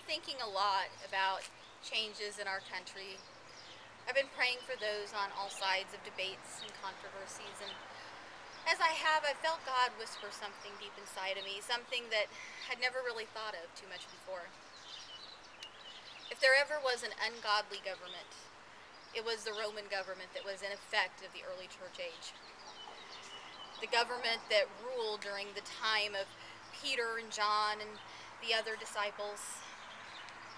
thinking a lot about changes in our country. I've been praying for those on all sides of debates and controversies, and as I have, I felt God whisper something deep inside of me, something that I'd never really thought of too much before. If there ever was an ungodly government, it was the Roman government that was in effect of the early church age. The government that ruled during the time of Peter and John and the other disciples.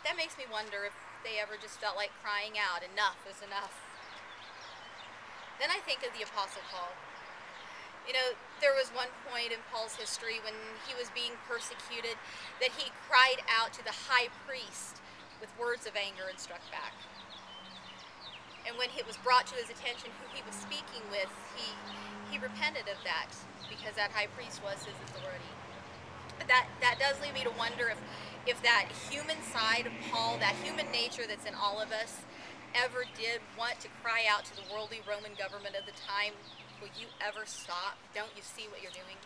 That makes me wonder if they ever just felt like crying out, enough is enough. Then I think of the Apostle Paul. You know, there was one point in Paul's history when he was being persecuted that he cried out to the high priest with words of anger and struck back. And when it was brought to his attention who he was speaking with, he repented of that, because that high priest was his authority. But that does lead me to wonder if that human side of Paul, that human nature that's in all of us, ever did want to cry out to the worldly Roman government of the time, will you ever stop? Don't you see what you're doing?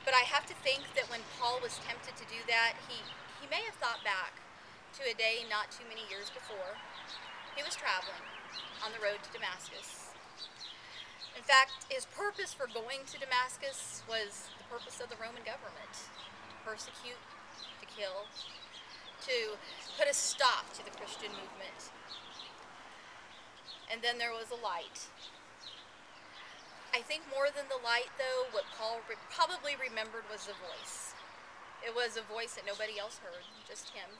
But I have to think that when Paul was tempted to do that, he may have thought back to a day not too many years before. He was traveling on the road to Damascus. In fact, his purpose for going to Damascus was the purpose of the Roman government: to persecute, to kill, to put a stop to the Christian movement. And then there was a light. I think more than the light, though, what Paul probably remembered was the voice. It was a voice that nobody else heard, just him.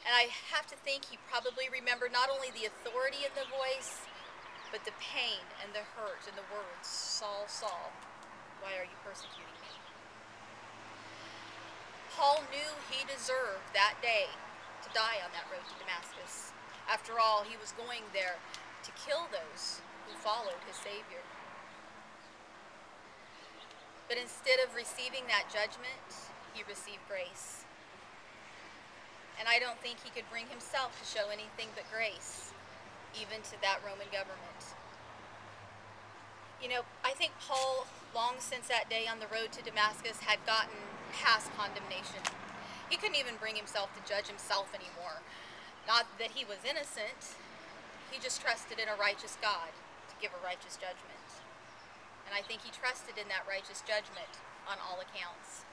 And I have to think he probably remembered not only the authority in the voice, but the pain and the hurt and the words, "Saul, Saul, why are you persecuting me?" Paul knew he deserved that day to die on that road to Damascus. After all, he was going there to kill those who followed his Savior. But instead of receiving that judgment, he received grace. And I don't think he could bring himself to show anything but grace, even to that Roman government. You know, I think Paul, long since that day on the road to Damascus, had gotten past condemnation. He couldn't even bring himself to judge himself anymore. Not that he was innocent, he just trusted in a righteous God to give a righteous judgment. And I think he trusted in that righteous judgment on all accounts.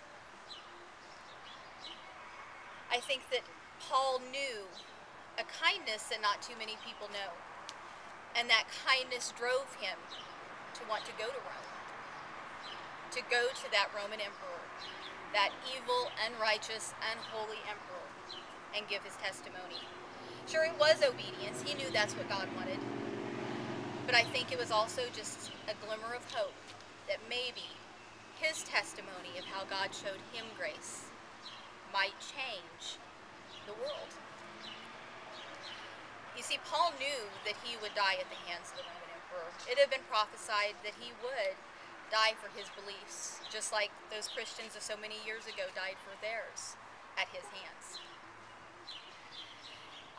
I think that Paul knew a kindness that not too many people know. And that kindness drove him to want to go to Rome, to go to that Roman emperor, that evil, unrighteous, unholy emperor, and give his testimony. Sure, it was obedience. He knew that's what God wanted. But I think it was also just a glimmer of hope that maybe his testimony of how God showed him grace might change the world. You see, Paul knew that he would die at the hands of the Roman emperor. It had been prophesied that he would die for his beliefs, just like those Christians of so many years ago died for theirs at his hands.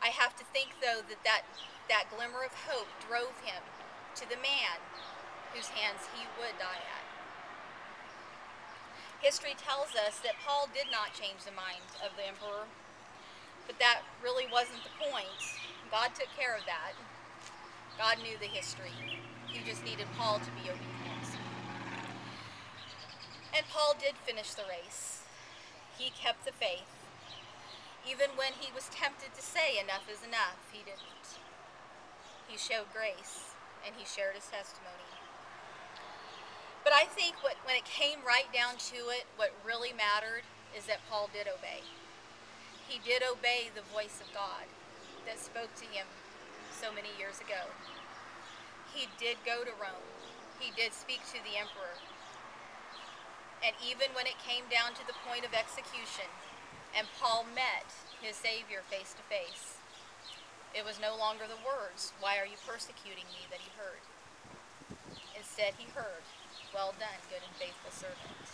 I have to think, though, that glimmer of hope drove him to the man whose hands he would die at. History tells us that Paul did not change the mind of the emperor, but that really wasn't the point. God took care of that. God knew the history. He just needed Paul to be obedient. And Paul did finish the race. He kept the faith. Even when he was tempted to say enough is enough, he didn't. He showed grace, and he shared his testimony. But I think when it came right down to it, what really mattered is that Paul did obey. He did obey the voice of God that spoke to him so many years ago. He did go to Rome. He did speak to the emperor. And even when it came down to the point of execution, and Paul met his Savior face to face, it was no longer the words, "Why are you persecuting me?" that he heard. Instead, he heard, "Well done, good and faithful servant."